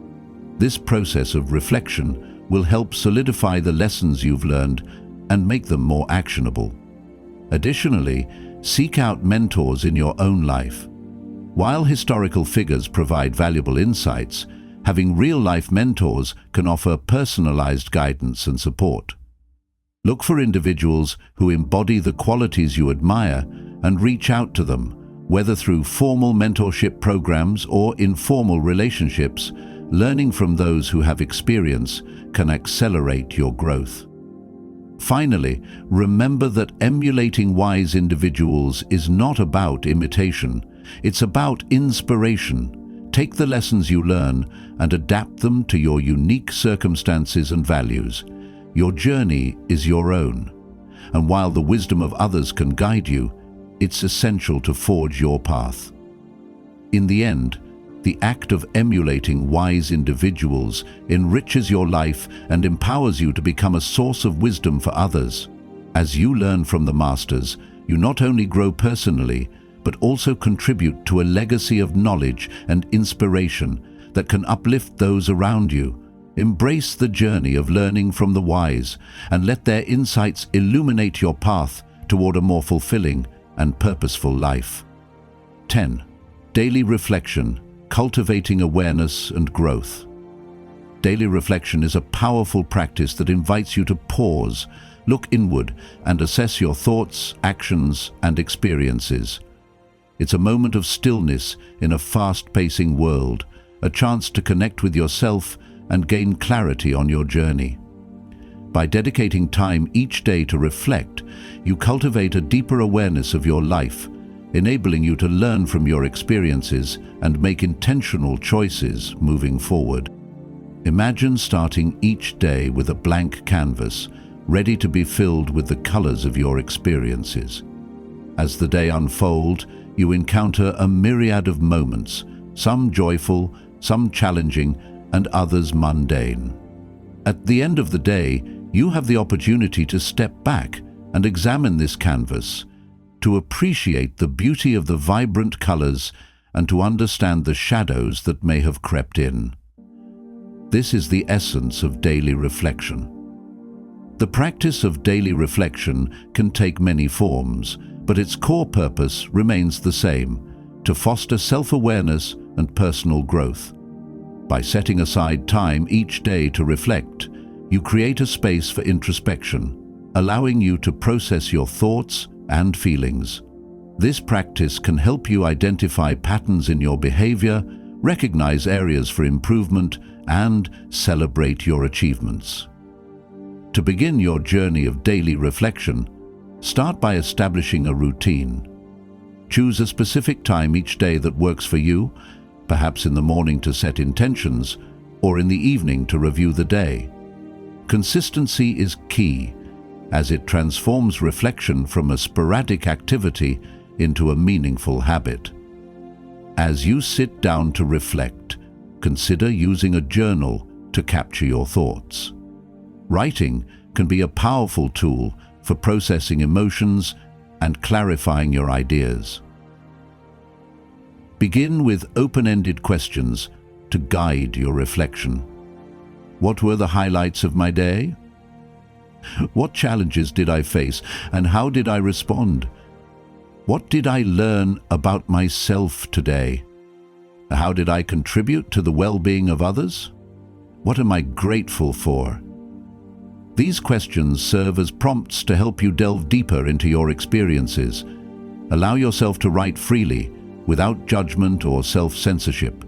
This process of reflection will help solidify the lessons you've learned and make them more actionable. Additionally, seek out mentors in your own life. While historical figures provide valuable insights, having real-life mentors can offer personalized guidance and support. Look for individuals who embody the qualities you admire and reach out to them, whether through formal mentorship programs or informal relationships. Learning from those who have experience can accelerate your growth. Finally, remember that emulating wise individuals is not about imitation. It's about inspiration. Take the lessons you learn and adapt them to your unique circumstances and values. Your journey is your own, and while the wisdom of others can guide you, it's essential to forge your path. In the end, the act of emulating wise individuals enriches your life and empowers you to become a source of wisdom for others. As you learn from the masters, you not only grow personally, but also contribute to a legacy of knowledge and inspiration that can uplift those around you. Embrace the journey of learning from the wise and let their insights illuminate your path toward a more fulfilling and purposeful life. 10. Daily reflection, cultivating awareness and growth. daily reflection is a powerful practice that invites you to pause, look inward, and assess your thoughts, actions, and experiences. It's a moment of stillness in a fast-pacing world, a chance to connect with yourself and gain clarity on your journey. By dedicating time each day to reflect, you cultivate a deeper awareness of your life, enabling you to learn from your experiences and make intentional choices moving forward. Imagine starting each day with a blank canvas, ready to be filled with the colors of your experiences. As the day unfolds, you encounter a myriad of moments, some joyful, some challenging, and others mundane. At the end of the day, you have the opportunity to step back and examine this canvas, to appreciate the beauty of the vibrant colors and to understand the shadows that may have crept in. This is the essence of daily reflection. The practice of daily reflection can take many forms, but its core purpose remains the same: to foster self-awareness and personal growth. By setting aside time each day to reflect, you create a space for introspection, allowing you to process your thoughts and feelings. This practice can help you identify patterns in your behavior, recognize areas for improvement, and celebrate your achievements. To begin your journey of daily reflection, start by establishing a routine. Choose a specific time each day that works for you, perhaps in the morning to set intentions, or in the evening to review the day. Consistency is key, as it transforms reflection from a sporadic activity into a meaningful habit. As you sit down to reflect, consider using a journal to capture your thoughts. Writing can be a powerful tool for processing emotions and clarifying your ideas. Begin with open-ended questions to guide your reflection. What were the highlights of my day? What challenges did I face, and how did I respond? What did I learn about myself today? How did I contribute to the well-being of others? What am I grateful for? These questions serve as prompts to help you delve deeper into your experiences. Allow yourself to write freely, without judgment or self-censorship.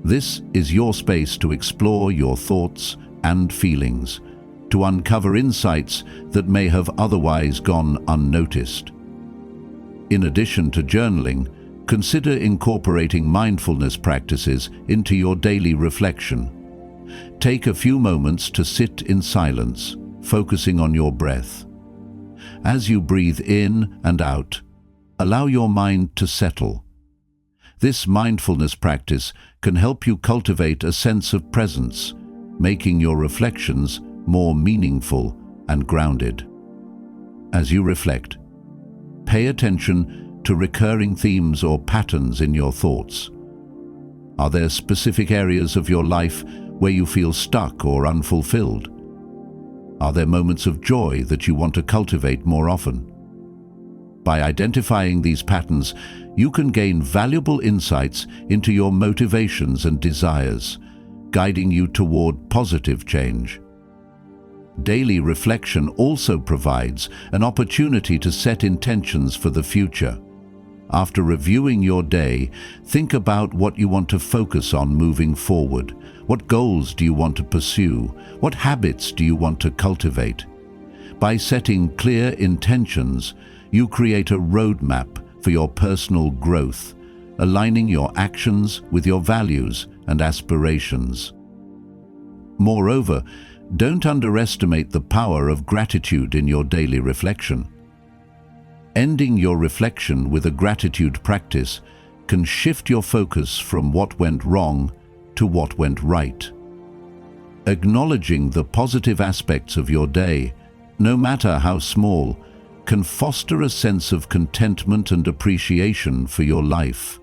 This is your space to explore your thoughts and feelings, to uncover insights that may have otherwise gone unnoticed. In addition to journaling, consider incorporating mindfulness practices into your daily reflection. Take a few moments to sit in silence, focusing on your breath. As you breathe in and out, allow your mind to settle. This mindfulness practice can help you cultivate a sense of presence, making your reflections more meaningful and grounded. As you reflect, pay attention to recurring themes or patterns in your thoughts. Are there specific areas of your life where you feel stuck or unfulfilled? Are there moments of joy that you want to cultivate more often? By identifying these patterns, you can gain valuable insights into your motivations and desires, guiding you toward positive change. Daily reflection also provides an opportunity to set intentions for the future. After reviewing your day, think about what you want to focus on moving forward. What goals do you want to pursue? What habits do you want to cultivate? By setting clear intentions, you create a roadmap for your personal growth, aligning your actions with your values and aspirations. Moreover, don't underestimate the power of gratitude in your daily reflection. Ending your reflection with a gratitude practice can shift your focus from what went wrong to what went right. Acknowledging the positive aspects of your day, no matter how small, can foster a sense of contentment and appreciation for your life.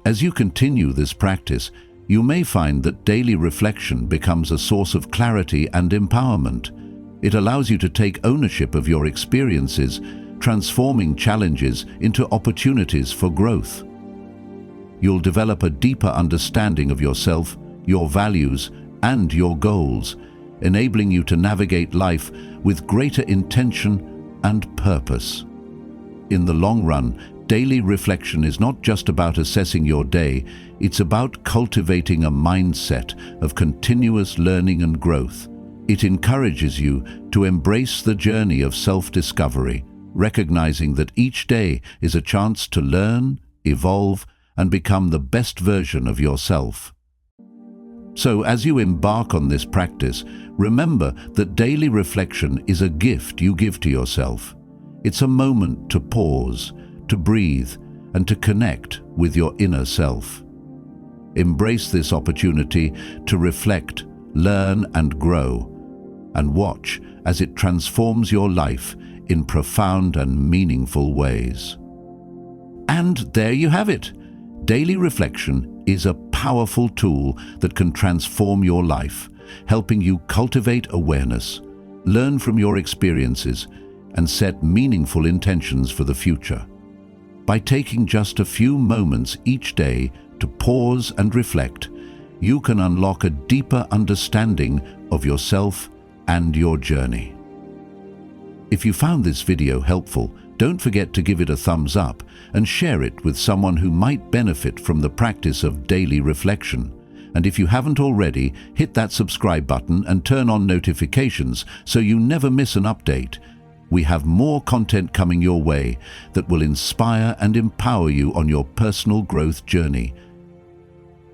As you continue this practice, you may find that daily reflection becomes a source of clarity and empowerment. It allows you to take ownership of your experiences, transforming challenges into opportunities for growth. You'll develop a deeper understanding of yourself your values, and your goals, enabling you to navigate life with greater intention and purpose. In the long run, daily reflection is not just about assessing your day, it's about cultivating a mindset of continuous learning and growth. It encourages you to embrace the journey of self-discovery, recognizing that each day is a chance to learn, evolve, and become the best version of yourself. So, as you embark on this practice, remember that daily reflection is a gift you give to yourself. It's a moment to pause, to breathe, and to connect with your inner self. Embrace this opportunity to reflect, learn, and grow, and watch as it transforms your life in profound and meaningful ways. And there you have it. Daily reflection is a powerful tool that can transform your life, helping you cultivate awareness, learn from your experiences, and set meaningful intentions for the future. By taking just a few moments each day to pause and reflect, you can unlock a deeper understanding of yourself and your journey. If you found this video helpful, don't forget to give it a thumbs up and share it with someone who might benefit from the practice of daily reflection. And if you haven't already, hit that subscribe button and turn on notifications so you never miss an update. We have more content coming your way that will inspire and empower you on your personal growth journey.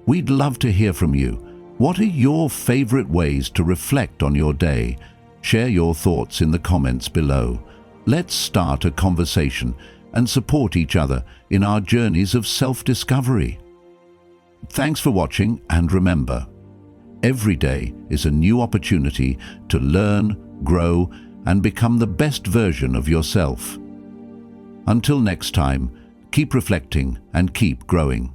We'd love to hear from you. What are your favorite ways to reflect on your day? Share your thoughts in the comments below. Let's start a conversation and support each other in our journeys of self-discovery. Thanks for watching, and remember, every day is a new opportunity to learn, grow, and become the best version of yourself. Until next time, keep reflecting and keep growing.